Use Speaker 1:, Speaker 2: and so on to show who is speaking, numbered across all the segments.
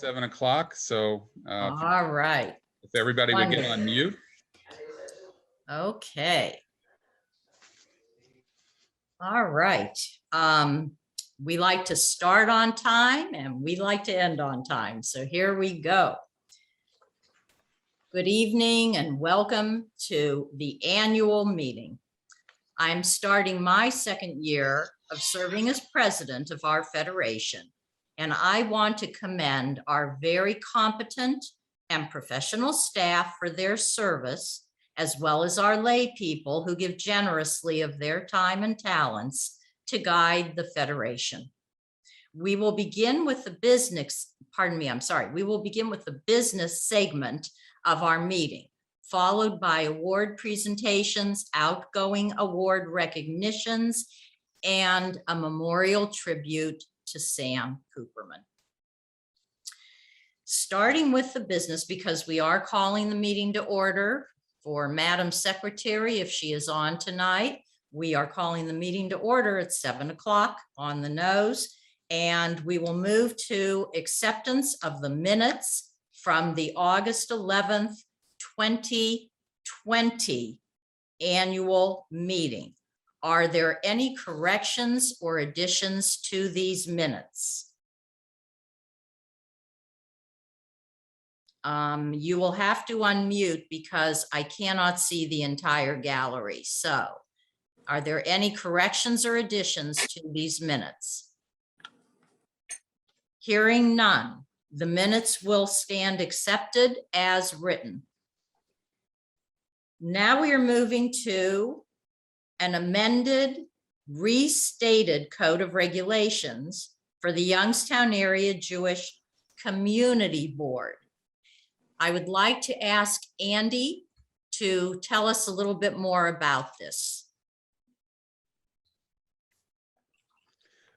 Speaker 1: 7 o'clock, so
Speaker 2: All right.
Speaker 1: if everybody would get
Speaker 2: Wonderful.
Speaker 1: on mute.
Speaker 2: Okay. All right. We like to start on time and we like to end on time. So here we go. Good evening and welcome to the annual meeting. I'm starting my second year of serving as president of our federation, and I want to commend our very competent and professional staff for their service, as well as our lay people who give generously of their time and talents to guide the federation. We will begin with the business, we will begin with the business segment of our meeting, followed by award presentations, outgoing award recognitions, and a memorial tribute to Sam Cooperman. Starting with the business, because we are calling the meeting to order. For Madam Secretary, if she is on tonight, we are calling the meeting to order at 7 o'clock on the nose, and we will move to acceptance of the minutes from the August 11th, 2020 annual meeting. Are there any corrections or additions to these minutes? You will have to unmute because I cannot see the entire gallery. So, are there any corrections or additions to these minutes? Hearing none, the minutes will stand accepted as written. Now we are moving to an amended, restated Code of Regulations for the Youngstown Area Jewish Community Board. I would like to ask Andy to tell us a little bit more about this.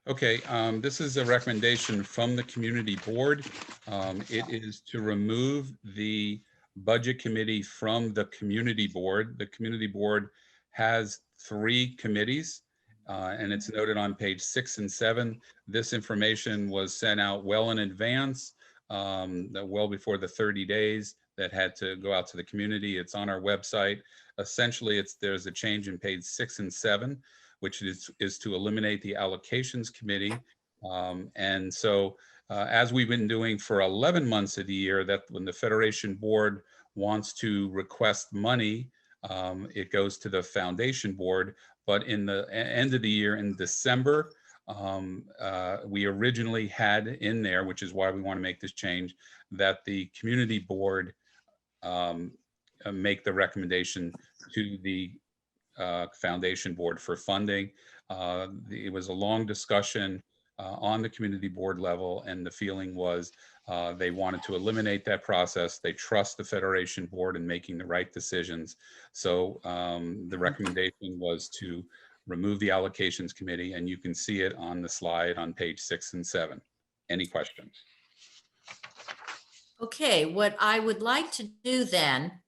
Speaker 1: Okay, this is a recommendation from the community board. It is to remove the budget committee from the community board. The community board has 3 committees, and it's noted on page 6 and 7. This information was sent out well in advance, well before the 30 days that had to go out to the community. It's on our website. Essentially, there's a change in page 6 and 7, which is to eliminate the allocations committee. And so as we've been doing for 11 months of the year, that when the Federation Board wants to request money, it goes to the Foundation Board. But in the end of the year in December, we originally had in there, which is why we want to make this change, that the Community Board make the recommendation to the Foundation Board for funding. It was a long discussion on the Community Board level, and the feeling was they wanted to eliminate that process. They trust the Federation Board in making the right decisions. So the recommendation was to remove the allocations committee, and you can see it on the slide on page 6 and 7. Any questions?
Speaker 2: Okay, what I would like to do then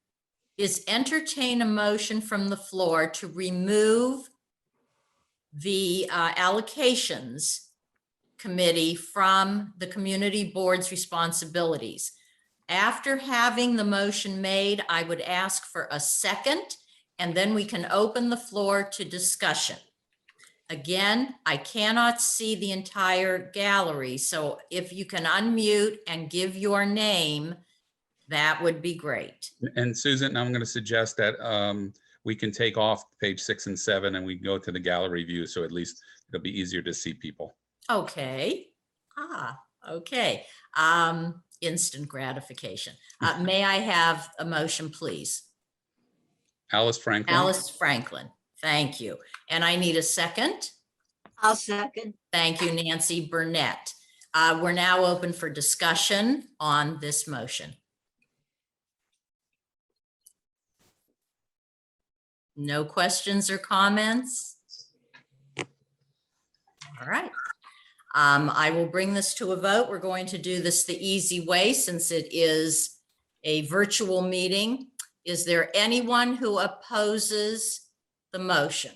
Speaker 2: is entertain a motion from the floor to remove the allocations committee from the community board's responsibilities. After having the motion made, I would ask for a second, and then we can open the floor to discussion. Again, I cannot see the entire gallery, so if you can unmute and give your name, that would be great.
Speaker 1: And Susan, I'm going to suggest that we can take off page 6 and 7 and we go to the gallery view, so at least it'll be easier to see people.
Speaker 2: Okay. Okay. Instant gratification. May I have a motion, please?
Speaker 1: Alice Franklin.
Speaker 2: Alice Franklin. Thank you. And I need a second.
Speaker 3: I'll second.
Speaker 2: Thank you, Nancy Burnett. We're now open for discussion on this motion. No questions or comments? All right. I will bring this to a vote. We're going to do this the easy way since it is a virtual meeting. Is there anyone who opposes the motion?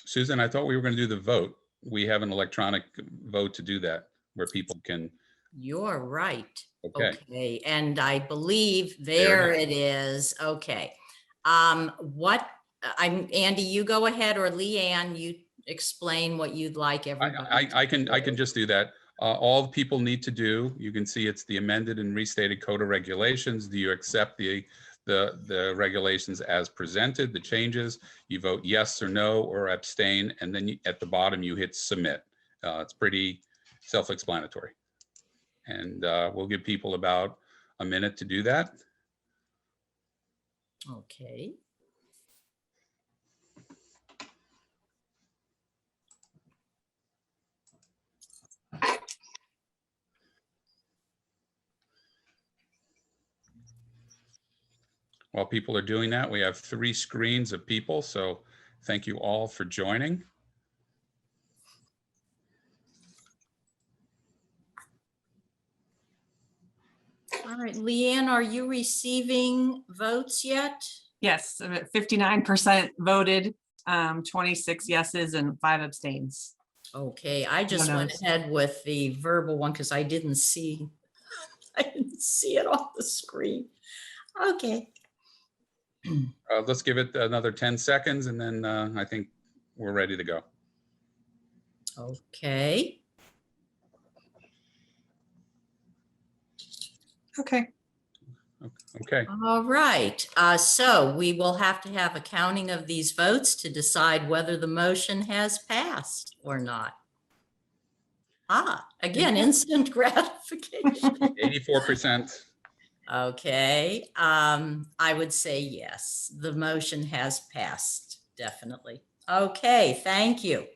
Speaker 1: Susan, I thought we were going to do the vote. We have an electronic vote to do that where people can
Speaker 2: You're right.
Speaker 1: Okay.
Speaker 2: Okay, and I believe
Speaker 1: There
Speaker 2: there it is. Okay. Andy, you go ahead, or Leanne, you explain what you'd like everybody.
Speaker 1: I can just do that. All people need to do, you can see it's the amended and restated code of regulations. Do you accept the regulations as presented, the changes? You vote yes or no or abstain, and then at the bottom you hit submit. It's pretty self-explanatory. And we'll give people about a minute to do that.
Speaker 2: Okay.
Speaker 1: While people are doing that, we have 3 screens of people, so thank you all for joining.
Speaker 2: All right, Leanne, are you receiving votes yet?
Speaker 3: Yes, 59% voted, 26 yeses and 5 abstains.
Speaker 2: Okay, I just went ahead with the verbal one because I didn't see it on the screen. Okay.
Speaker 1: Let's give it another 10 seconds and then I think we're ready to go.
Speaker 2: Okay.
Speaker 3: Okay.
Speaker 1: Okay.
Speaker 2: All right. So we will have to have a counting of these votes to decide whether the motion has passed or not. Again, instant gratification.
Speaker 1: 84%.
Speaker 2: Okay. I would say yes, the motion has passed, definitely. Okay, thank you.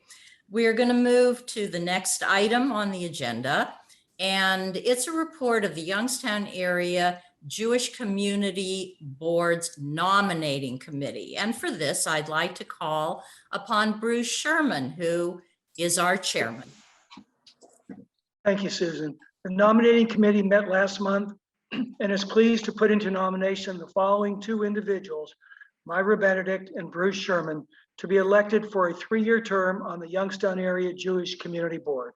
Speaker 2: We're going to move to the next item on the agenda, and it's a report of the Youngstown Area Jewish Community Board's nominating committee. And for this, I'd like to call upon Bruce Sherman, who is our chairman.
Speaker 4: Thank you, Susan. The nominating committee met last month and is pleased to put into nomination the following 2 individuals, Myra Benedict and Bruce Sherman, to be elected for a 3-year term on the Youngstown Area Jewish Community Board.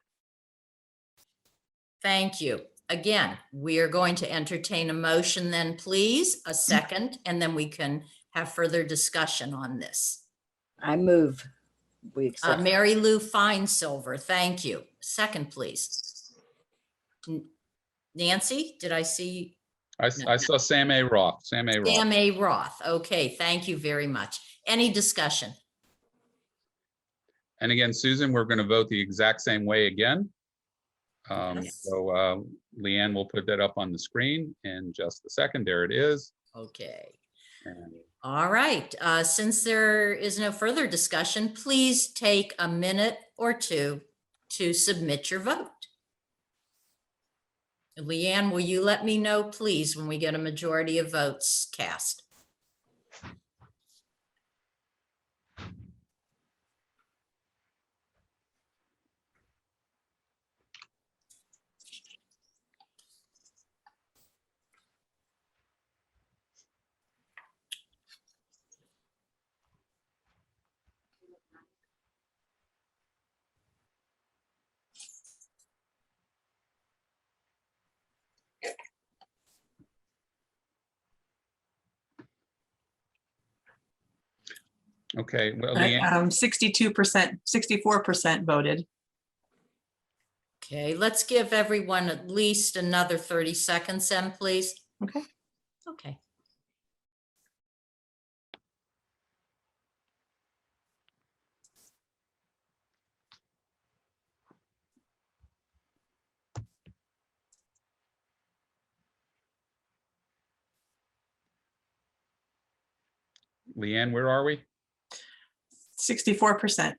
Speaker 2: Thank you. Again, we are going to entertain a motion then, please, a second, and then we can have further discussion on this.
Speaker 5: I move. We accept.
Speaker 2: Mary Lou Fine-Silver, thank you. Second, please. Nancy, did I see?
Speaker 1: I saw Sam A. Roth. Sam A. Roth.
Speaker 2: Sam A. Roth. Okay, thank you very much. Any discussion?
Speaker 1: And again, Susan, we're going to vote the exact same way again.
Speaker 2: Yes.
Speaker 1: So Leanne will put that up on the screen in just a second. There it is.
Speaker 2: Okay.
Speaker 1: And
Speaker 2: All right. Since there is no further discussion, please take a minute or 2 to submit your vote. Leanne, will you let me know, please, when we get a majority of votes cast?
Speaker 1: okay, well, Leanne,
Speaker 3: 62%, 64% voted.
Speaker 2: Okay, let's give everyone at least another 30 seconds then, please.
Speaker 3: Okay.
Speaker 2: Okay.
Speaker 1: Leanne, where are we?
Speaker 3: 64%.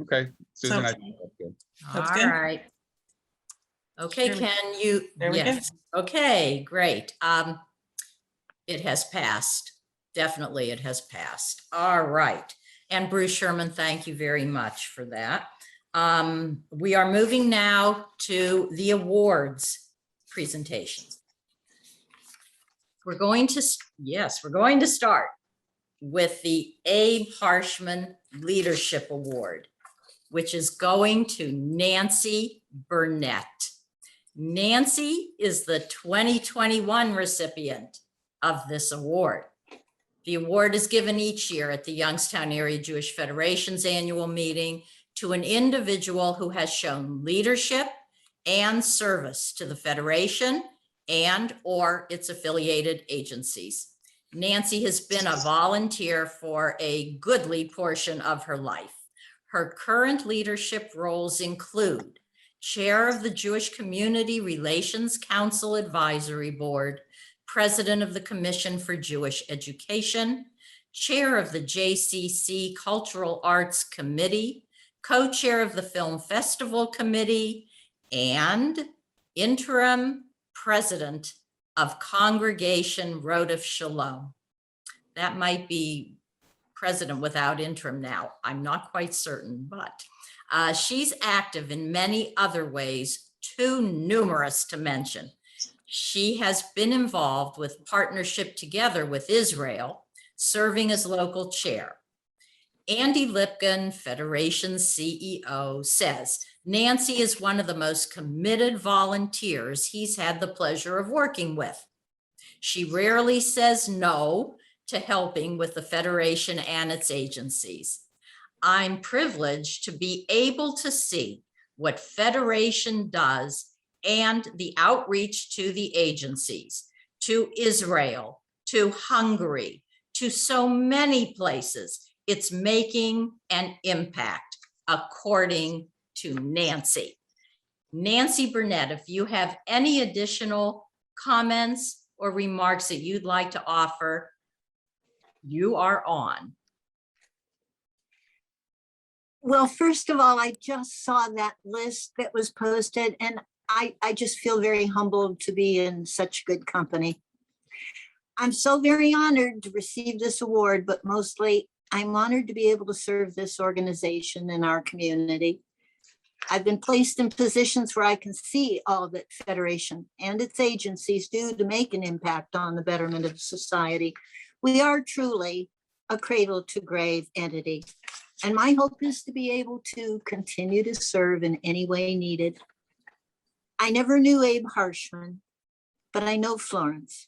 Speaker 1: Okay, Susan, I
Speaker 3: So-
Speaker 1: think that's good.
Speaker 3: That's
Speaker 2: All
Speaker 3: good.
Speaker 2: right. Okay,
Speaker 3: There we-
Speaker 2: can you?
Speaker 3: there we go.
Speaker 2: Yes. Okay, great. It has passed. Definitely it has passed. All right. And Bruce Sherman, thank you very much for that. We are moving now to the awards presentations. We're going to start with the Abe Harshman Leadership Award, which is going to Nancy Burnett. Nancy is the 2021 recipient of this award. The award is given each year at the Youngstown Area Jewish Federation's annual meeting to an individual who has shown leadership and service to the Federation and/or its affiliated agencies. Nancy has been a volunteer for a goodly portion of her life. Her current leadership roles include Chair of the Jewish Community Relations Council Advisory Board, President of the Commission for Jewish Education, Chair of the JCC Cultural Arts Committee, Co-Chair of the Film Festival Committee, and Interim President of Congregation Road of Shalom. That might be president without interim now. I'm not quite certain, but she's active in many other ways, too numerous to mention. She has been involved with Partnership Together with Israel, serving as local chair. Andy Lipkin, Federation CEO, says Nancy is one of the most committed volunteers he's had the pleasure of working with. She rarely says no to helping with the Federation and its agencies. I'm privileged to be able to see what Federation does and the outreach to the agencies, to Israel, to Hungary, to so many places. It's making an impact, according to Nancy. Nancy Burnett, if you have any additional comments or remarks that you'd like to offer, you are on.
Speaker 6: Well, first of all, I just saw that list that was posted, and I just feel very humbled to be in such good company. I'm so very honored to receive this award, but mostly I'm honored to be able to serve this organization in our community. I've been placed in positions where I can see all that Federation and its agencies do to make an impact on the betterment of society. We are truly a cradle to grave entity. And my hope is to be able to continue to serve in any way needed. I never knew Abe Harshman, but I know Florence.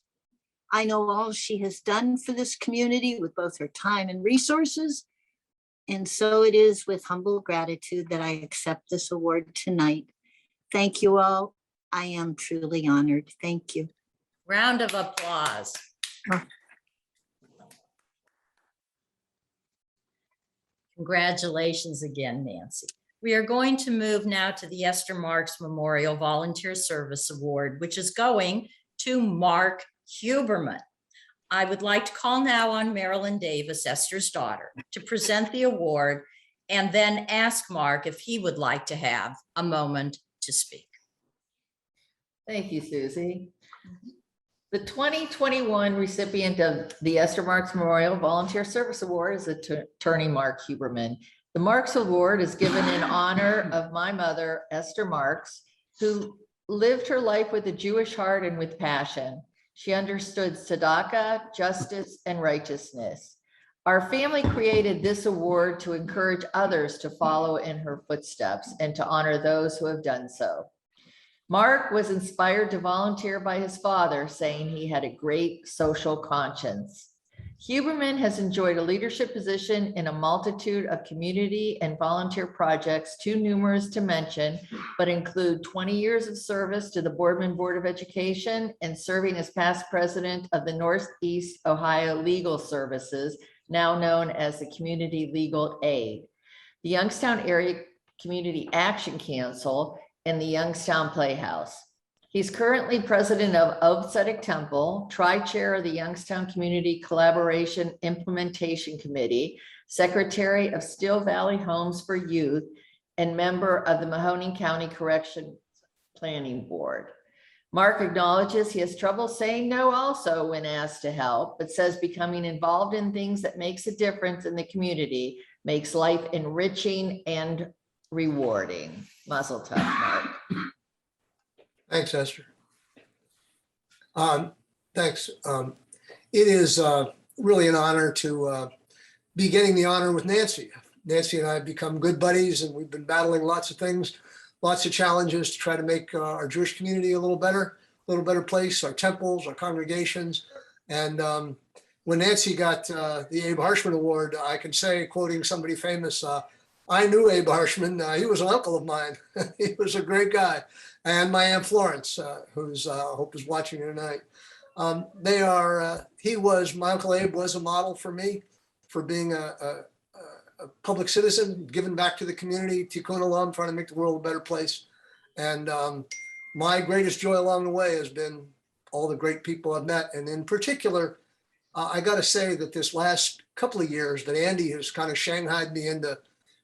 Speaker 6: I know all she has done for this community with both her time and resources. And so it is with humble gratitude that I accept this award tonight. Thank you all. I am truly honored. Thank you.
Speaker 2: Round of applause. Congratulations again, Nancy. We are going to move now to the Esther Marks Memorial Volunteer Service Award, which is going to Mark Huberman. I would like to call now on Marilyn Davis, Esther's daughter, to present the award and then ask Mark if he would like to have a moment to speak.
Speaker 7: Thank you, Susie. The 2021 recipient of the Esther Marks Memorial Volunteer Service Award is attorney Mark Huberman. The Marks Award is given in honor of my mother, Esther Marks, who lived her life with a Jewish heart and with passion. She understood tzedakah, justice, and righteousness. Our family created this award to encourage others to follow in her footsteps and to honor those who have done so. Mark was inspired to volunteer by his father, saying he had a great social conscience. Huberman has enjoyed a leadership position in a multitude of community and volunteer projects, too numerous to mention, but include 20 years of service to the Boardman Board of Education and serving as past president of the Northeast Ohio Legal Services, now known as the Community Legal Aid, the Youngstown Area Community Action Council, and the Youngstown Playhouse. He's currently president of Tzedek Temple, tri-chair of the Youngstown Community Collaboration Implementation Committee, secretary of Still Valley Homes for Youth, and member of the Mahoning County Correction Planning Board. Mark acknowledges he has trouble saying no also when asked to help, but says becoming involved in things that makes a difference in the community makes life enriching and rewarding. Mazel tov, Mark.
Speaker 8: Thanks, Esther. Thanks. It is really an honor to be getting the honor with Nancy. Nancy and I have become good buddies, and we've been battling lots of things lots of challenges to try to make our Jewish community a little better place, our temples, our congregations. And when Nancy got the Abe Harshman Award, I can say, quoting somebody famous, I knew Abe Harshman. He was an uncle of mine. He was a great guy. And my Aunt Florence, who's I hope is watching tonight. My Uncle Abe was a model for me for being a public citizen, giving back to the community, Tikkun Olam, trying to make the world a better place. And my greatest joy along the way has been all the great people I've met. And in particular, I got to say that this last couple of years that Andy has kind of shanghaied me into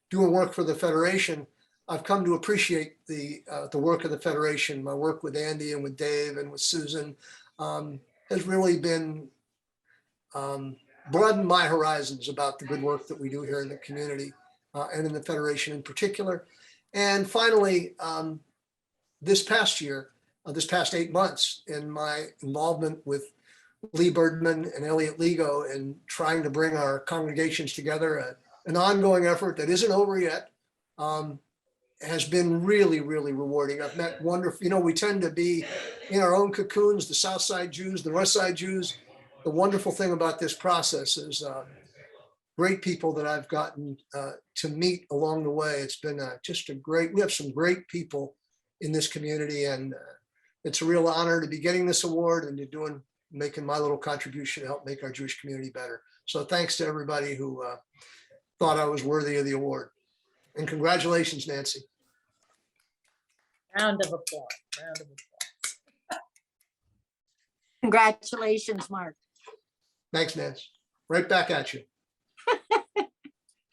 Speaker 8: doing work for the Federation, I've come to appreciate the work of the Federation. My work with Andy and with Dave and with Susan has really been broadened my horizons about the good work that we do here in the community and in the Federation in particular. And finally, this past 8 months, in my involvement with Lee Birdman and Elliot Ligo and trying to bring our congregations together, an ongoing effort that isn't over yet, has been really, really rewarding. I've met wonderful, we tend to be in our own cocoons, the South Side Jews, the West Side Jews. The wonderful thing about this process is great people that I've gotten to meet along the way. It's been we have some great people in this community, and it's a real honor to be getting this award and to making my little contribution to help make our Jewish community better. So thanks to everybody who thought I was worthy of the award. And congratulations, Nancy.
Speaker 2: Round of applause. Round of applause.
Speaker 6: Congratulations, Mark.
Speaker 8: Thanks, Nancy. Right back at you.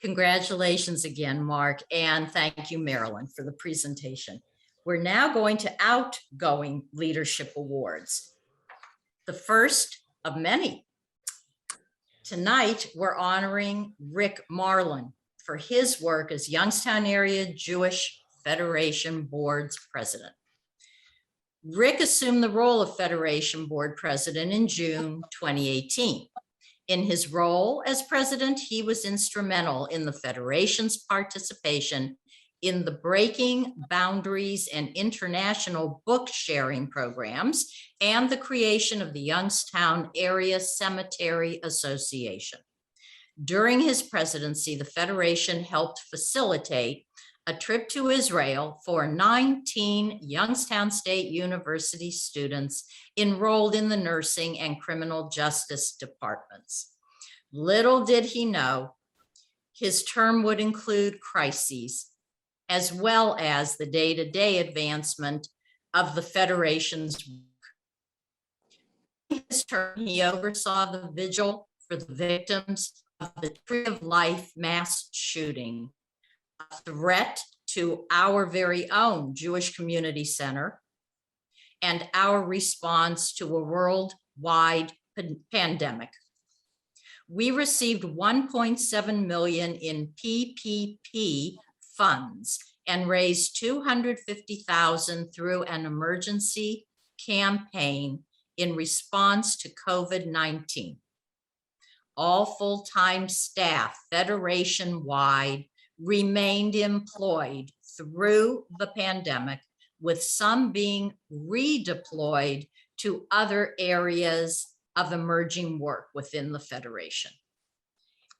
Speaker 2: Congratulations again, Mark, and thank you, Marilyn, for the presentation. We're now going to Outgoing Leadership Awards, the first of many. Tonight, we're honoring Rick Marlin for his work as Youngstown Area Jewish Federation Board's president. Rick assumed the role of Federation Board president in June 2018. In his role as president, he was instrumental in the Federation's participation in the Breaking Boundaries and international book sharing programs and the creation of the Youngstown Area Cemetery Association. During his presidency, the Federation helped facilitate a trip to Israel for 19 Youngstown State University students enrolled in the nursing and criminal justice departments. Little did he know, his term would include crises, as well as the day-to-day advancement of the Federation's work. In his term, he oversaw the vigil for the victims of the Tree of Life mass shooting, a threat to our very own Jewish Community Center, and our response to a worldwide pandemic. We received $1.7 million in PPP funds and raised $250,000 through an emergency campaign in response to COVID-19. All full-time staff Federation-wide remained employed through the pandemic, with some being redeployed to other areas of emerging work within the Federation.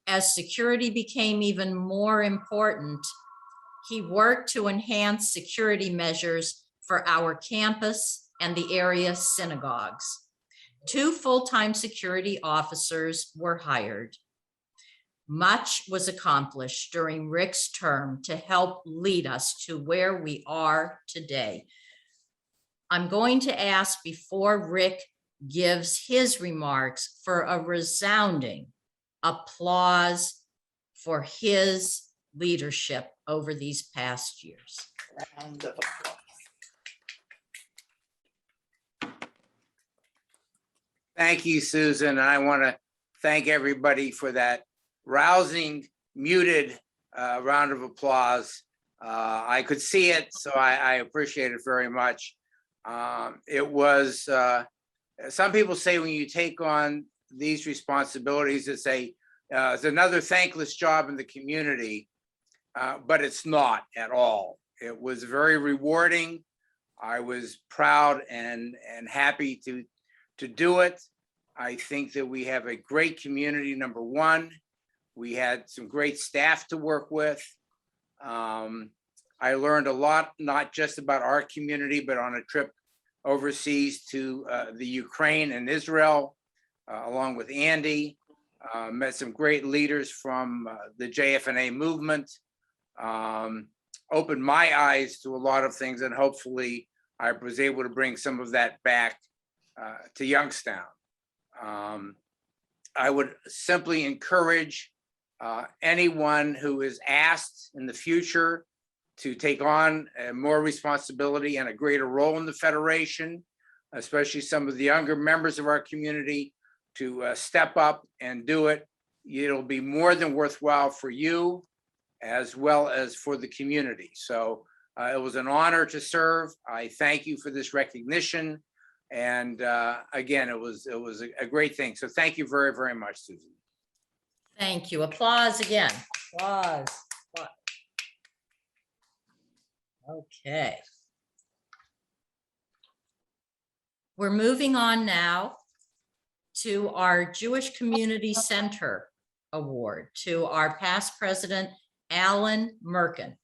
Speaker 2: As security became even more important, he worked to enhance security measures for our campus and the area synagogues. 2 full-time security officers were hired. Much was accomplished during Rick's term to help lead us to where we are today. I'm going to ask, before Rick gives his remarks, for a resounding applause for his leadership over these past years.
Speaker 5: Round of applause.
Speaker 9: Thank you, Susan. I want to thank everybody for that rousing, muted round of applause. I could see it, so I appreciate it very much. It was, some people say when you take on these responsibilities, it's another thankless job in the community, but it's not at all. It was very rewarding. I was proud and happy to do it. I think that we have a great community, number one. We had some great staff to work with. I learned a lot, not just about our community, but on a trip overseas to the Ukraine and Israel, along with Andy. Met some great leaders from the JFNA movement. Opened my eyes to a lot of things, and hopefully I was able to bring some of that back to Youngstown. I would simply encourage anyone who is asked in the future to take on more responsibility and a greater role in the Federation, especially some of the younger members of our community, to step up and do it. It'll be more than worthwhile for you as well as for the community. So it was an honor to serve. I thank you for this recognition. And again, it was a great thing. So thank you very, very much, Susan.
Speaker 2: Thank you. Applause again. Applause. Applause. Okay. We're moving on now to our Jewish Community Center Award to our past president, Alan Merkin.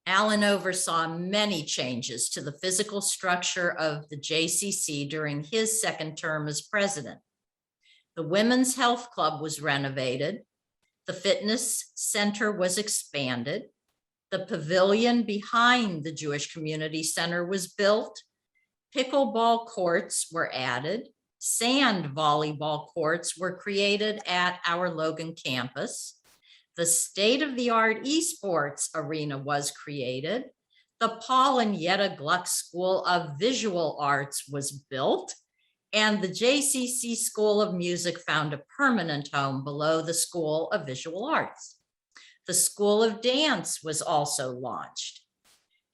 Speaker 2: Alan oversaw many changes to the physical structure of the JCC during his second term as president. The Women's Health Club was renovated. The fitness center was expanded. The pavilion behind the Jewish Community Center was built. Pickleball courts were added. Sand volleyball courts were created at our Logan campus. The state-of-the-art esports arena was created. The Paul and Yetta Gluck School of Visual Arts was built, and the JCC School of Music found a permanent home below the School of Visual Arts. The School of Dance was also launched.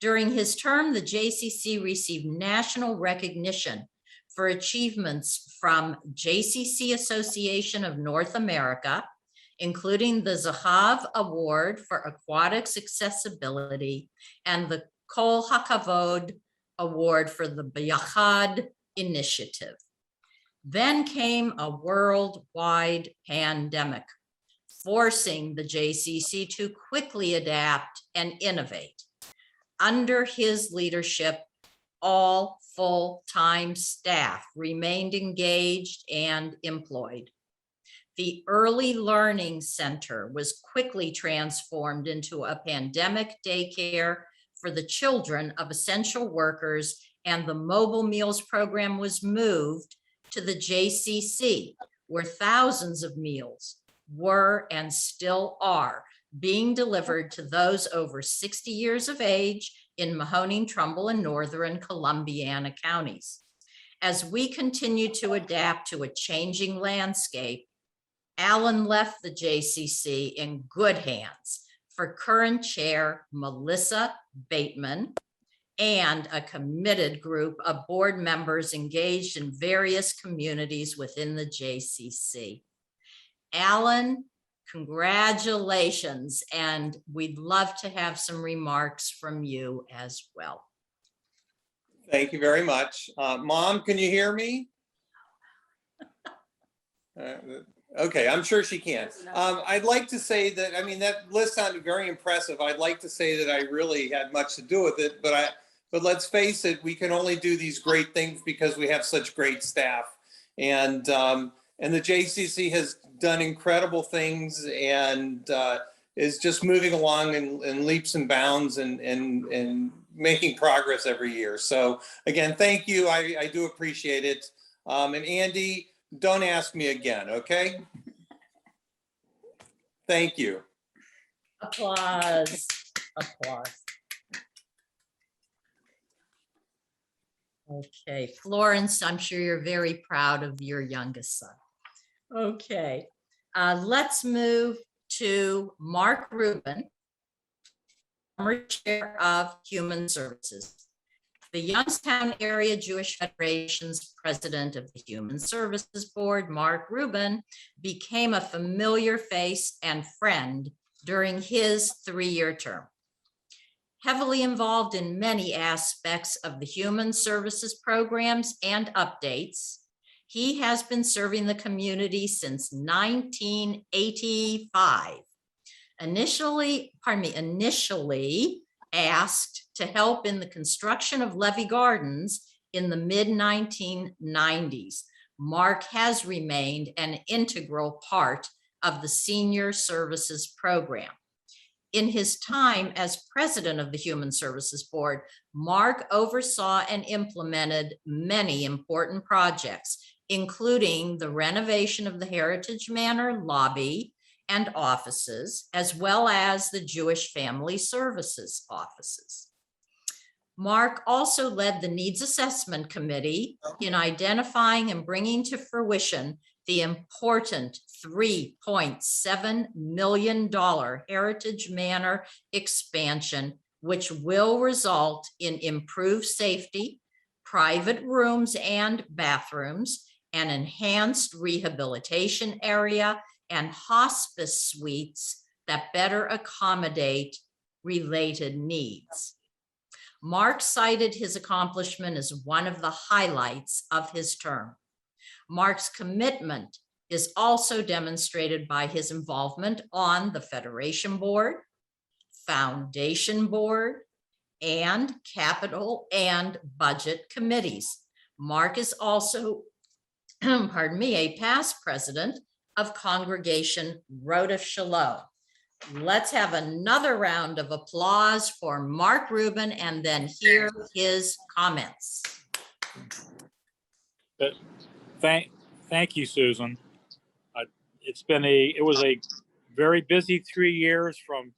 Speaker 2: During his term, the JCC received national recognition for achievements from JCC Association of North America, including the Zahav Award for Aquatics Accessibility and the Kol HaKavod Award for the B'Yachad Initiative. Then came a worldwide pandemic, forcing the JCC to quickly adapt and innovate. Under his leadership, all full-time staff remained engaged and employed. The Early Learning Center was quickly transformed into a pandemic daycare for the children of essential workers, and the mobile meals program was moved to the JCC, where thousands of meals were and still are being delivered to those over 60 years of age in Mahoning, Trumbull, and Northern Columbiana counties. As we continue to adapt to a changing landscape, Alan left the JCC in good hands for current chair Melissa Bateman and a committed group of board members engaged in various communities within the JCC. Alan, congratulations, and we'd love to have some remarks from you as well.
Speaker 10: Thank you very much. Mom, can you hear me? Okay, I'm sure she can. I'd like to say that, I mean, that list sounded very impressive. I'd like to say that I really had much to do with it, but let's face it, we can only do these great things because we have such great staff. And the JCC has done incredible things and is just moving along in leaps and bounds and making progress every year. So again, thank you. I do appreciate it. And Andy, don't ask me again, okay? Thank you.
Speaker 2: Applause, applause. Okay, Florence, I'm sure you're very proud of your youngest son. Okay, let's move to Mark Rubin, former chair of Human Services. The Youngstown Area Jewish Federation's president of the Human Services Board, Mark Rubin, became a familiar face and friend during his 3-year term. heavily involved in many aspects of the human services programs and updates. He has been serving the community since 1985. Initially asked to help in the construction of Levy Gardens in the mid-1990s, Mark has remained an integral part of the senior services program. In his time as president of the Human Services Board, Mark oversaw and implemented many important projects, including the renovation of the Heritage Manor lobby and offices, as well as the Jewish Family Services offices. Mark also led the Needs Assessment Committee in identifying and bringing to fruition the important $3.7 million Heritage Manor expansion, which will result in improved safety, private rooms and bathrooms, an enhanced rehabilitation area, and hospice suites that better accommodate related needs. Mark cited his accomplishment as one of the highlights of his term. Mark's commitment is also demonstrated by his involvement on the Federation Board, Foundation Board, and Capital and Budget Committees. Mark is also, a past president of Congregation Rhoda Shalom. Let's have another round of applause for Mark Rubin and then hear his comments.
Speaker 11: Thank you, Susan. It was a very busy 3 years from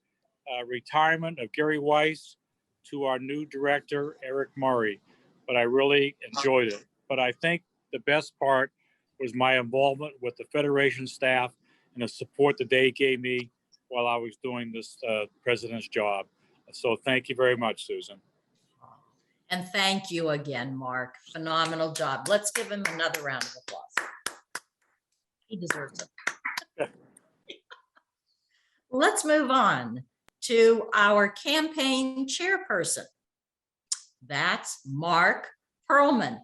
Speaker 11: retirement of Gary Weiss to our new director, Eric Murray, but I really enjoyed it. But I think the best part was my involvement with the Federation staff and the support that they gave me while I was doing this president's job. So thank you very much, Susan.
Speaker 2: And thank you again, Mark. Phenomenal job. Let's give him another round of applause. He deserves it. Let's move on to our campaign chairperson. That's Mark Perlman.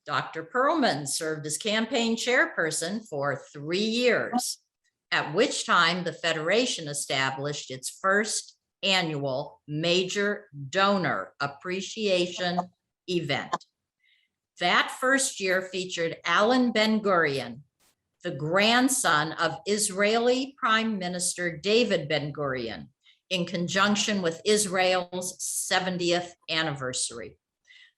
Speaker 2: Dr. Perlman served as campaign chairperson for 3 years, at which time the Federation established its first annual major donor appreciation event. That first year featured Alan Ben-Gurion, the grandson of Israeli Prime Minister David Ben-Gurion, in conjunction with Israel's 70th anniversary.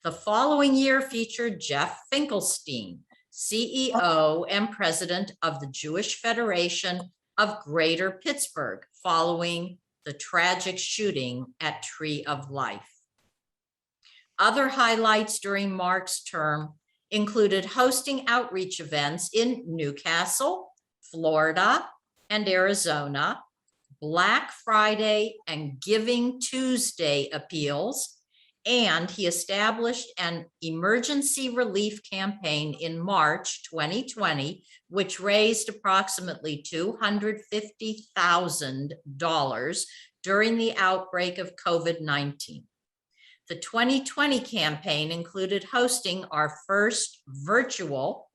Speaker 2: The following year featured Jeff Finkelstein, CEO and president of the Jewish Federation of Greater Pittsburgh, following the tragic shooting at Tree of Life. Other highlights during Mark's term included hosting outreach events in Newcastle, Florida, and Arizona, Black Friday and Giving Tuesday appeals, and he established an emergency relief campaign in March 2020, which raised approximately $250,000 during the outbreak of COVID-19. The 2020 campaign included hosting our first virtual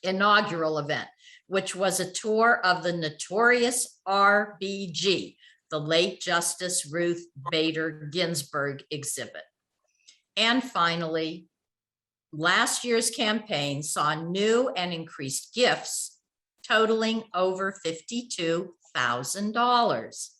Speaker 2: inaugural event, which was a tour of the notorious RBG, the late Justice Ruth Bader Ginsburg exhibit. And finally, last year's campaign saw new and increased gifts totaling over $52,000.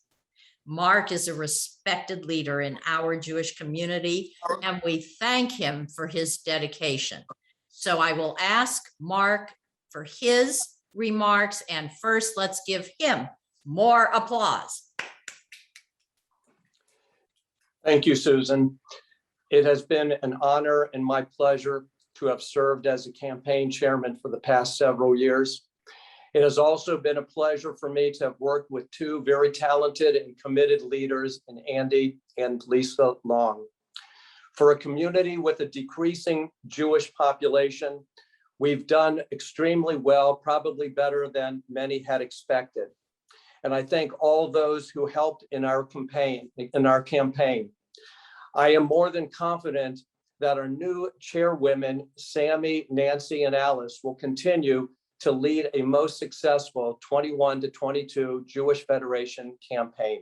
Speaker 2: Mark is a respected leader in our Jewish community, and we thank him for his dedication. So I will ask Mark for his remarks, and first let's give him more applause.
Speaker 12: Thank you, Susan. It has been an honor and my pleasure to have served as a campaign chairman for the past several years. It has also been a pleasure for me to have worked with two very talented and committed leaders in Andy and Lisa Long. For a community with a decreasing Jewish population, we've done extremely well, probably better than many had expected. and I thank all those who helped in our campaign. I am more than confident that our new chairwomen, Sammy, Nancy, and Alice, will continue to lead a most successful 21 to 22 Jewish Federation campaign.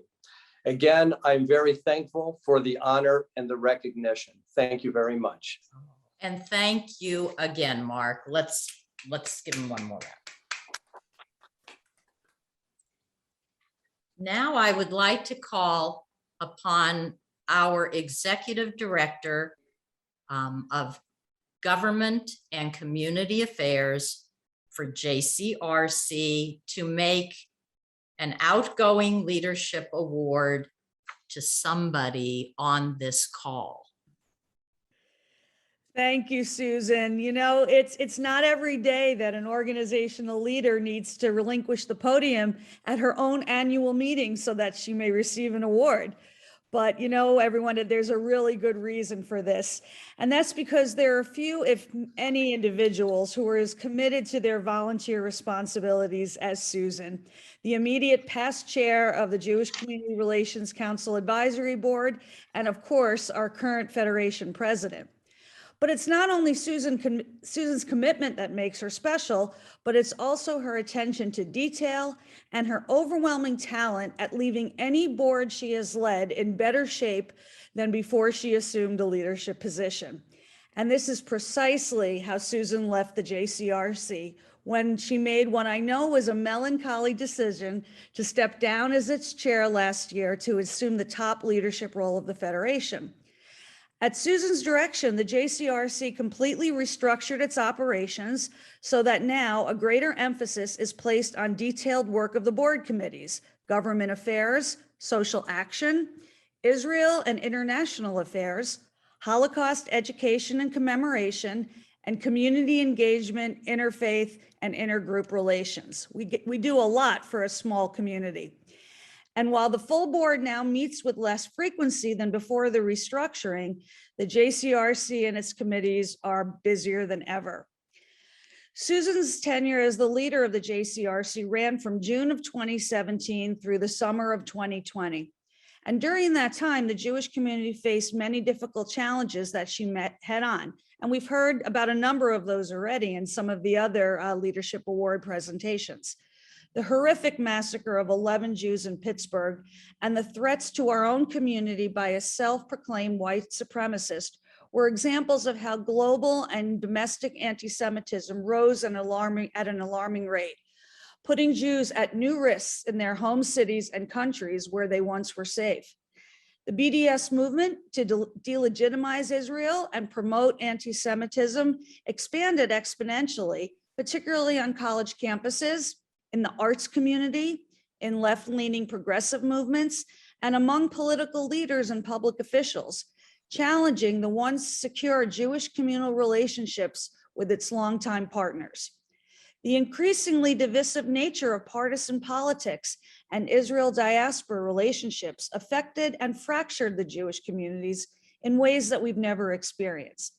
Speaker 12: Again, I'm very thankful for the honor and the recognition. Thank you very much.
Speaker 2: And thank you again, Mark. Let's give him one more round. Now I would like to call upon our Executive Director of Government and Community Affairs for JCRC to make an Outgoing Leadership Award to somebody on this call.
Speaker 13: Thank you, Susan. You know, it's not every day that an organizational leader needs to relinquish the podium at her own annual meeting so that she may receive an award. But you know, everyone, there's a really good reason for this. And that's because there are few, if any, individuals who are as committed to their volunteer responsibilities as Susan, the immediate past chair of the Jewish Community Relations Council Advisory Board, and of course, our current Federation president. But it's not only Susan's commitment that makes her special, but it's also her attention to detail and her overwhelming talent at leaving any board she has led in better shape than before she assumed a leadership position. And this is precisely how Susan left the JCRC when she made what I know was a melancholy decision to step down as its chair last year to assume the top leadership role of the Federation. At Susan's direction, the JCRC completely restructured its operations so that now a greater emphasis is placed on detailed work of the board committees, government affairs, social action, Israel and international affairs, Holocaust education and commemoration, and community engagement, interfaith, and intergroup relations. We do a lot for a small community. And while the full board now meets with less frequency than before the restructuring, the JCRC and its committees are busier than ever. Susan's tenure as the leader of the JCRC ran from June of 2017 through the summer of 2020. And during that time, the Jewish community faced many difficult challenges that she met head on. And we've heard about a number of those already in some of the other leadership award presentations. The horrific massacre of 11 Jews in Pittsburgh and the threats to our own community by a self-proclaimed white supremacist were examples of how global and domestic anti-Semitism rose at an alarming rate, putting Jews at new risks in their home cities and countries where they once were safe. The BDS movement to delegitimize Israel and promote anti-Semitism expanded exponentially, particularly on college campuses, in the arts community, in left-leaning progressive movements, and among political leaders and public officials, challenging the once secure Jewish communal relationships with its longtime partners. The increasingly divisive nature of partisan politics and Israel diaspora relationships affected and fractured the Jewish communities in ways that we've never experienced.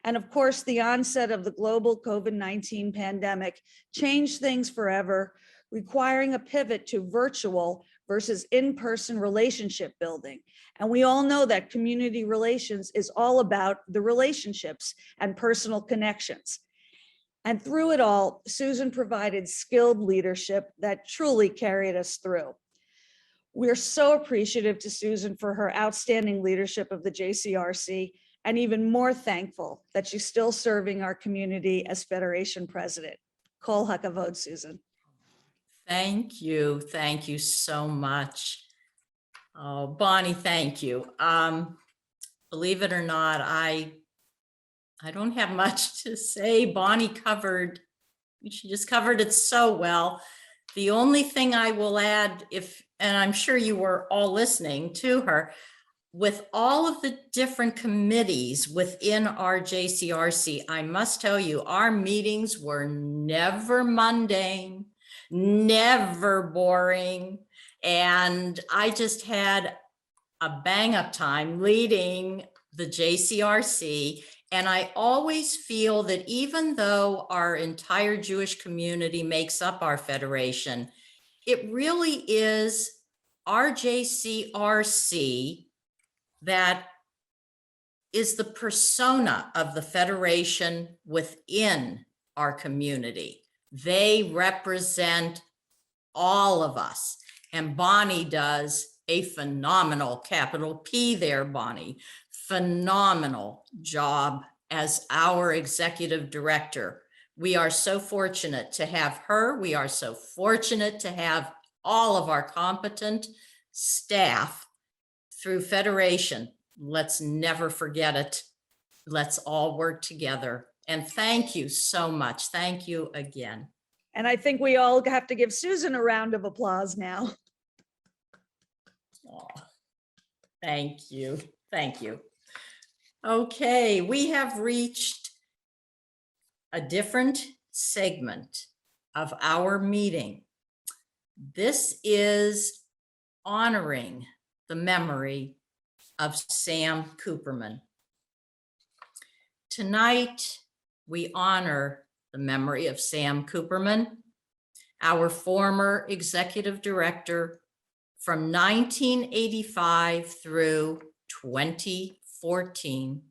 Speaker 13: And of course, the onset of the global COVID-19 pandemic changed things forever, requiring a pivot to virtual versus in-person relationship building. And we all know that community relations is all about the relationships and personal connections. And through it all, Susan provided skilled leadership that truly carried us through. We're so appreciative to Susan for her outstanding leadership of the JCRC, and even more thankful that she's still serving our community as Federation President. Kol hakavod, Susan.
Speaker 2: Thank you so much. Oh, Bonnie, thank you. Believe it or not, I don't have much to say. Bonnie she just covered it so well. The only thing I will add, and I'm sure you were all listening to her, with all of the different committees within our JCRC, I must tell you, our meetings were never mundane, never boring. And I just had a bang up time leading the JCRC. And I always feel that even though our entire Jewish community makes up our federation, it really is RJCRC that is the persona of the Federation within our community. They represent all of us. And Bonnie does a phenomenal, capital P there, Bonnie, phenomenal job as our executive director. We are so fortunate to have her. We are so fortunate to have all of our competent staff through Federation. Let's never forget it. Let's all work together. And thank you so much. Thank you again.
Speaker 13: And I think we all have to give Susan a round of applause now.
Speaker 2: Aw, thank you. Thank you. Okay, we have reached a different segment of our meeting. This is honoring the memory of Sam Cooperman. Tonight, we honor the memory of Sam Cooperman, our former executive director from 1985 through 2014,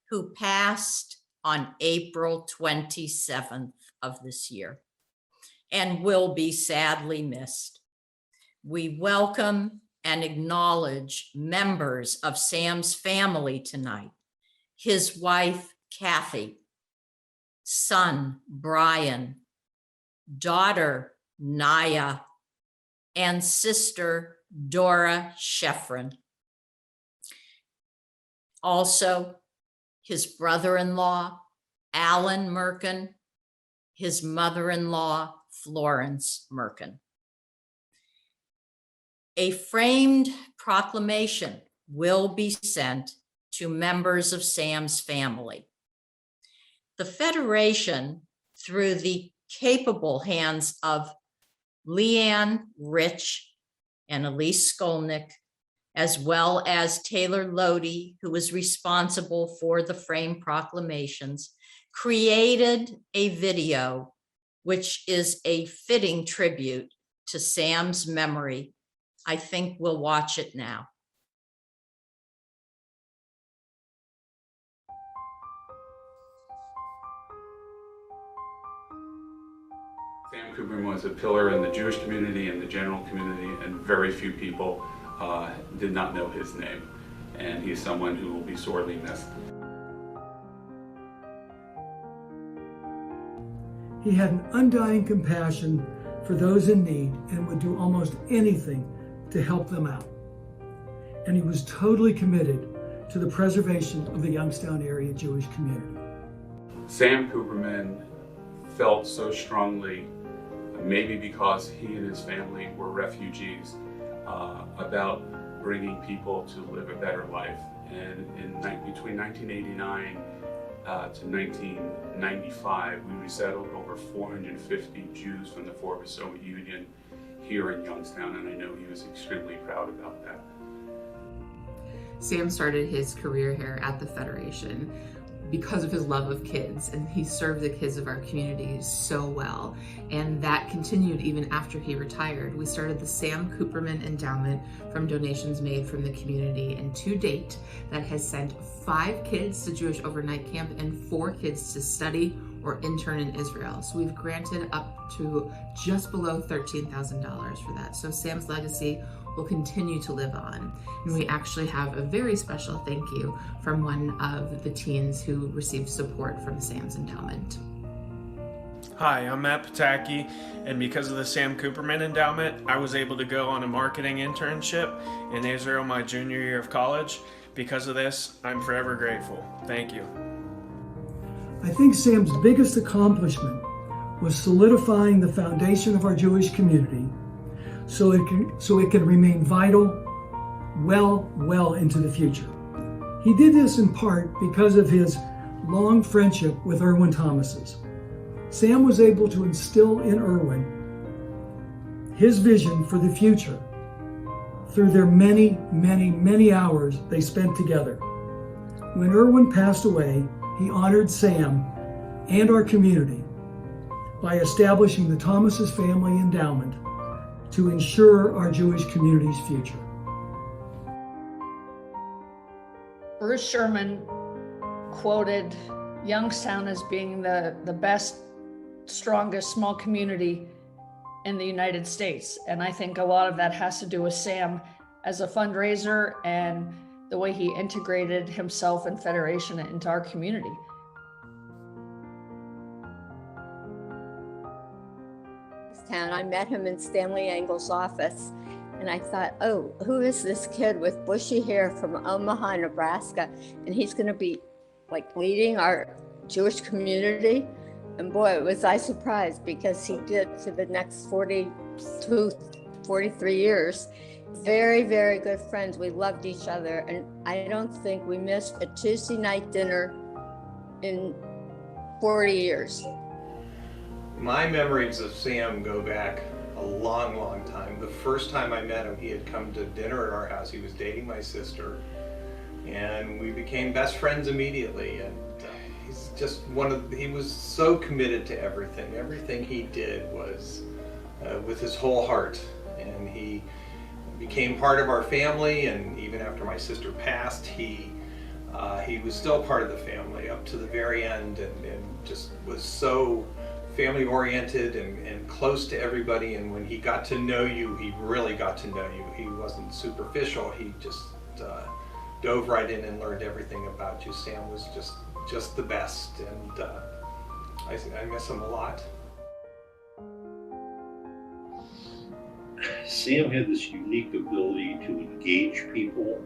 Speaker 2: who passed on April 27th of this year and will be sadly missed. We welcome and acknowledge members of Sam's family tonight, his wife, Kathy, son, Brian, daughter, Naya, and sister, Dora Sheffrin. Also, his brother-in-law, Alan Merkin, his mother-in-law, Florence Merkin. A framed proclamation will be sent to members of Sam's family. The Federation, through the capable hands of Leanne Rich and Elise Skolnick, as well as Taylor Lodi, who was responsible for the frame proclamations, created a video which is a fitting tribute to Sam's memory. I think we'll watch it now.
Speaker 1: Sam Cooperman was a pillar in the Jewish community and the general community, and very few people did not know his name. And he's someone who will be sorely missed.
Speaker 14: He had an undying compassion for those in need and would do almost anything to help them out. And he was totally committed to the preservation of the Youngstown area Jewish community.
Speaker 1: Sam Cooperman felt so strongly, maybe because he and his family were refugees, about bringing people to live a better life. And between 1989 to 1995, we resettled over 450 Jews from the former Soviet Union here in Youngstown, and I know he was extremely proud about that.
Speaker 15: Sam started his career here at the Federation because of his love of kids, and he served the kids of our community so well. And that continued even after he retired. We started the Sam Cooperman Endowment from donations made from the community, and to date, that has sent 5 kids to Jewish overnight camp and 4 kids to study or intern in Israel. So we've granted up to just below $13,000 for that. So Sam's legacy will continue to live on. And we actually have a very special thank you from one of the teens who received support from Sam's endowment.
Speaker 16: Hi, I'm Matt Pataki, and because of the Sam Cooperman Endowment, I was able to go on a marketing internship in Israel my junior year of college. Because of this, I'm forever grateful. Thank you.
Speaker 14: I think Sam's biggest accomplishment was solidifying the foundation of our Jewish community so it can remain vital well into the future. He did this in part because of his long friendship with Erwin Thomas's. Sam was able to instill in Erwin his vision for the future through their many hours they spent together. When Erwin passed away, he honored Sam and our community by establishing the Thomas's Family Endowment to ensure our Jewish community's future.
Speaker 17: Bruce Sherman quoted Youngstown as being the best, strongest small community in the United States. And I think a lot of that has to do with Sam as a fundraiser and the way he integrated himself and Federation into our community.
Speaker 5: Town. I met him in Stanley Engel's office, and I thought, oh, who is this kid with bushy hair from Omaha, Nebraska? And he's going to be like leading our Jewish community. And boy, was I surprised, because he did for the next 42, 43 years. Very, very good friends. We loved each other. And I don't think we missed a Tuesday night dinner in 40 years.
Speaker 16: My memories of Sam go back a long, long time. The first time I met him, he had come to dinner at our house. He was dating my sister, and we became best friends immediately. And he's just he was so committed to everything. Everything he did was with his whole heart, and he became part of our family. And even after my sister passed, he was still part of the family up to the very end, and just was so family oriented and close to everybody. And when he got to know you, he really got to know you. He wasn't superficial. He just dove right in and learned everything about you. Sam was just the best, and I miss him a lot.
Speaker 18: Sam had this unique ability to engage people,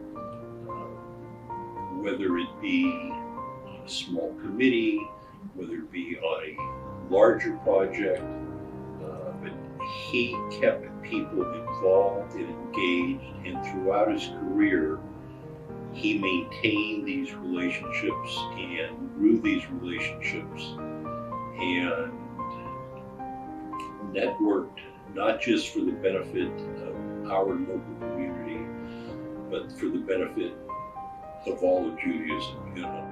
Speaker 18: whether it be on a small committee, whether it be on a larger project, but he kept people involved and engaged, and throughout his career, he maintained these relationships and grew these relationships and networked, not just for the benefit of our local community, but for the benefit of all of Judaism, you know.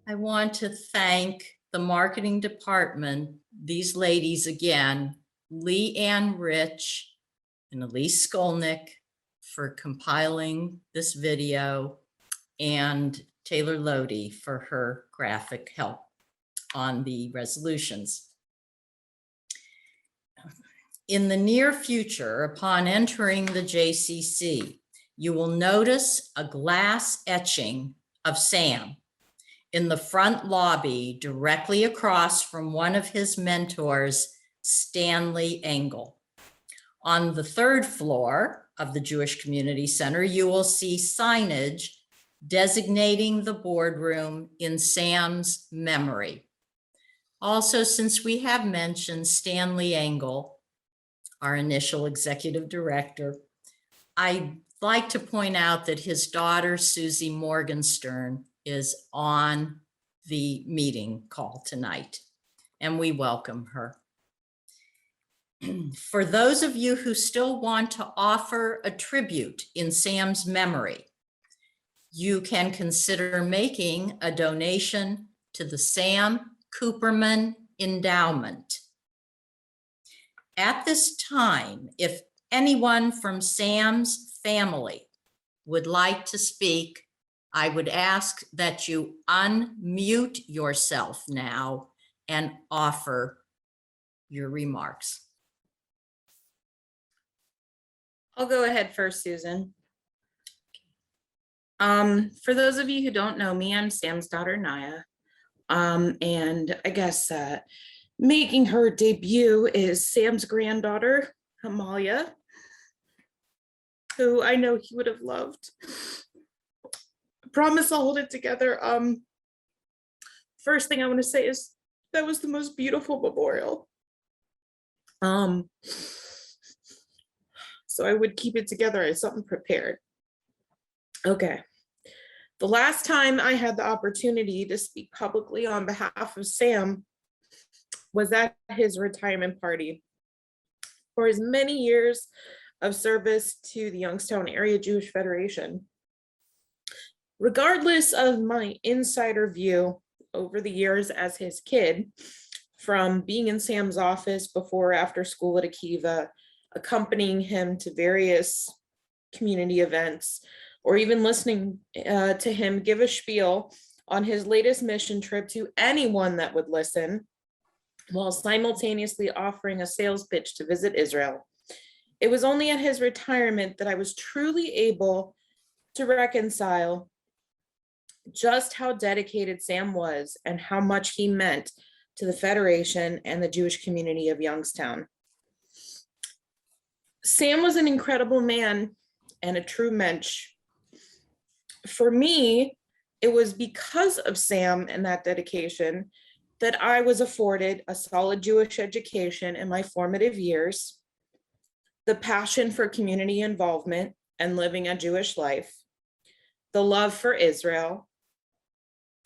Speaker 2: I want to thank the marketing department, these ladies again, Lee Ann Rich and Elise Skolnick, for compiling this video, and Taylor Lodi for her graphic help on the resolutions. In the near future, upon entering the JCC, you will notice a glass etching of Sam in the front lobby, directly across from one of his mentors, Stanley Engel. On the third floor of the Jewish Community Center, you will see signage designating the boardroom in Sam's memory. Also, since we have mentioned Stanley Engel, our initial executive director, I'd like to point out that his daughter, Susie Morgenstern, is on the meeting call tonight, and we welcome her. For those of you who still want to offer a tribute in Sam's memory, you can consider making a donation to the Sam Cooperman Endowment. At this time, if anyone from Sam's family would like to speak, I would ask that you unmute yourself now and offer your remarks.
Speaker 19: I'll go ahead first, Susan. For those of you who don't know me, I'm Sam's daughter, Naya. And I guess making her debut is Sam's granddaughter, Amalia, who I know he would have loved. I promise I'll hold it together. First thing I want to say is that was the most beautiful memorial. so I would keep it together. I had something prepared. Okay. The last time I had the opportunity to speak publicly on behalf of Sam was at his retirement party. For his many years of service to the Youngstown Area Jewish Federation. Regardless of my insider view over the years as his kid, from being in Sam's office before or after school at Akiva, accompanying him to various community events, or even listening to him give a spiel on his latest mission trip to anyone that would listen, while simultaneously offering a sales pitch to visit Israel. It was only at his retirement that I was truly able to reconcile just how dedicated Sam was and how much he meant to the Federation and the Jewish community of Youngstown. Sam was an incredible man and a true mensch. For me, it was because of Sam and that dedication that I was afforded a solid Jewish education in my formative years, the passion for community involvement and living a Jewish life, the love for Israel,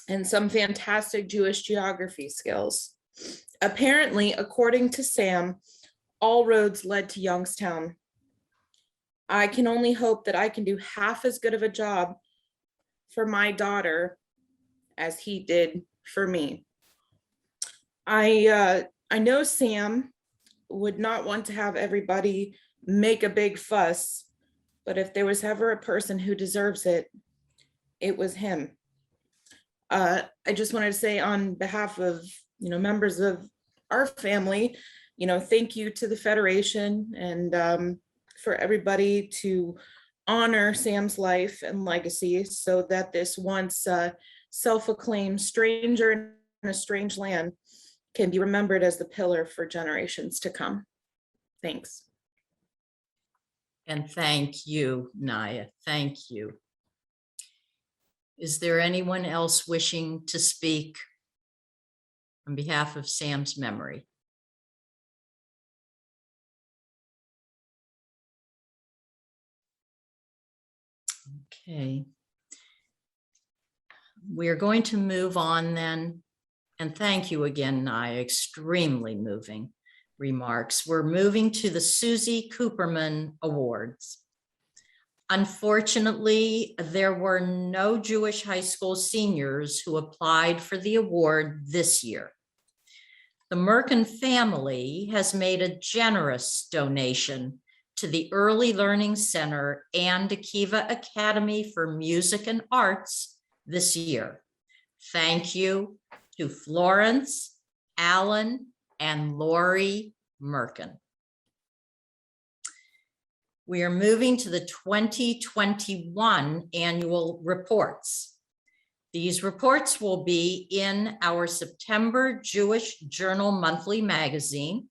Speaker 19: and some fantastic Jewish geography skills. Apparently, according to Sam, all roads led to Youngstown. I can only hope that I can do half as good of a job for my daughter as he did for me. I know Sam would not want to have everybody make a big fuss, but if there was ever a person who deserves it, it was him. I just wanted to say on behalf of, members of our family, thank you to the Federation and for everybody to honor Sam's life and legacy so that this once self-acclaimed stranger in a strange land can be remembered as the pillar for generations to come. Thanks.
Speaker 2: And thank you, Naya. Thank you. Is there anyone else wishing to speak on behalf of Sam's memory? Okay. We're going to move on then. And thank you again, Naya, extremely moving remarks. We're moving to the Susie Cooperman Awards. Unfortunately, there were no Jewish high school seniors who applied for the award this year. The Merkin family has made a generous donation to the Early Learning Center and Akiva Academy for Music and Arts this year. Thank you to Florence, Alan, and Lori Merkin. We are moving to the 2021 annual reports. These reports will be in our September Jewish Journal Monthly magazine,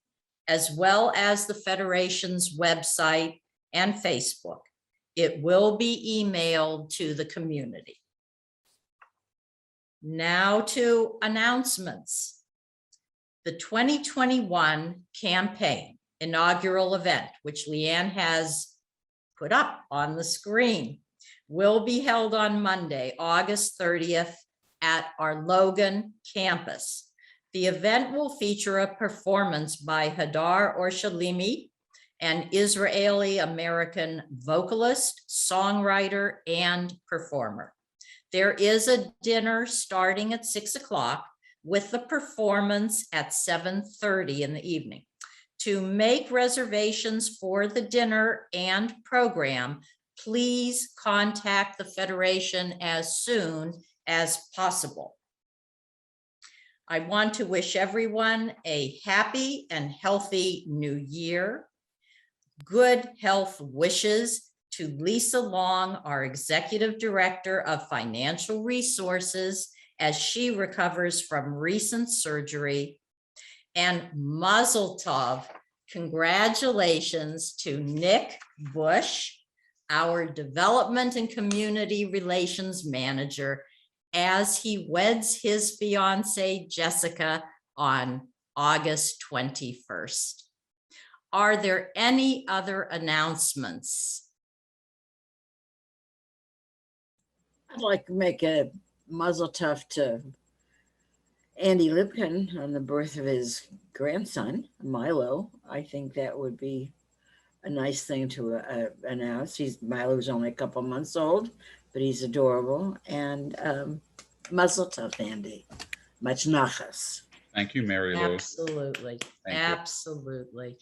Speaker 2: as well as the Federation's website and Facebook. It will be emailed to the community. Now to announcements. The 2021 campaign inaugural event, which Leanne has put up on the screen, will be held on Monday, August 30th at our Logan campus. The event will feature a performance by Hadar Orshalimi, an Israeli-American vocalist, songwriter, and performer. There is a dinner starting at 6 o'clock with the performance at 7:30 in the evening. To make reservations for the dinner and program, please contact the Federation as soon as possible. I want to wish everyone a happy and healthy new year. Good health wishes to Lisa Long, our Executive Director of Financial Resources, as she recovers from recent surgery. And Mazel Tov, congratulations to Nick Bush, our Development and Community Relations Manager, as he weds his fiancée, Jessica, on August 21st. Are there any other announcements?
Speaker 20: I'd like to make a mazel tov to Andy Lipkin on the birth of his grandson, Milo. I think that would be a nice thing to announce. Milo's only a couple months old, but he's adorable. And mazel tov, Andy. Much nachas.
Speaker 1: Thank you, Mary Lou.
Speaker 2: Absolutely,
Speaker 1: Thank you.
Speaker 2: absolutely.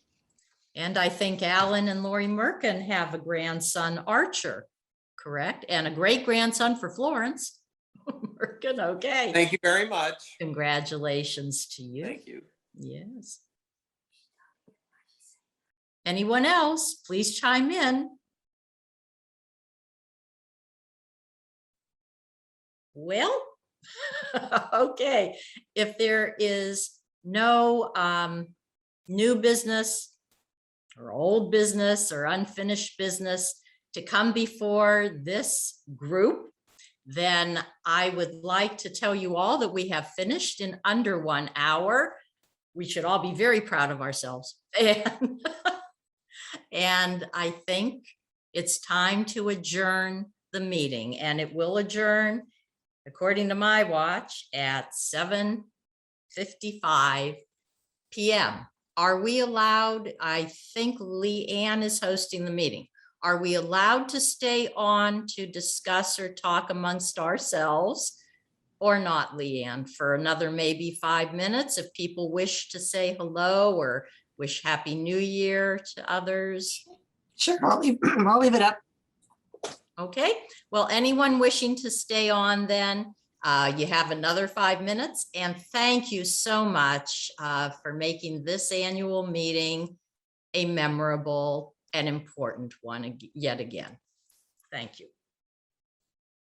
Speaker 2: And I think Alan and Lori Merkin have a grandson, Archer, correct? And a great grandson for Florence. Merkin, okay.
Speaker 10: Thank you very much.
Speaker 2: Congratulations to you.
Speaker 10: Thank you.
Speaker 2: Yes. Anyone else, please chime in. Well, okay, if there is no new business or old business or unfinished business to come before this group, then I would like to tell you all that we have finished in under 1 hour. We should all be very proud of ourselves. And I think it's time to adjourn the meeting, and it will adjourn, according to my watch, at 7:55 p.m. Are we allowed? I think Leanne is hosting the meeting. Are we allowed to stay on to discuss or talk amongst ourselves or not, Leanne, for another maybe 5 minutes if people wish to say hello or wish Happy New Year to others?
Speaker 3: Sure, I'll leave it up.
Speaker 2: Okay, well, anyone wishing to stay on then, you have another 5 minutes. And thank you so much for making this annual meeting a memorable and important one yet again. Thank you.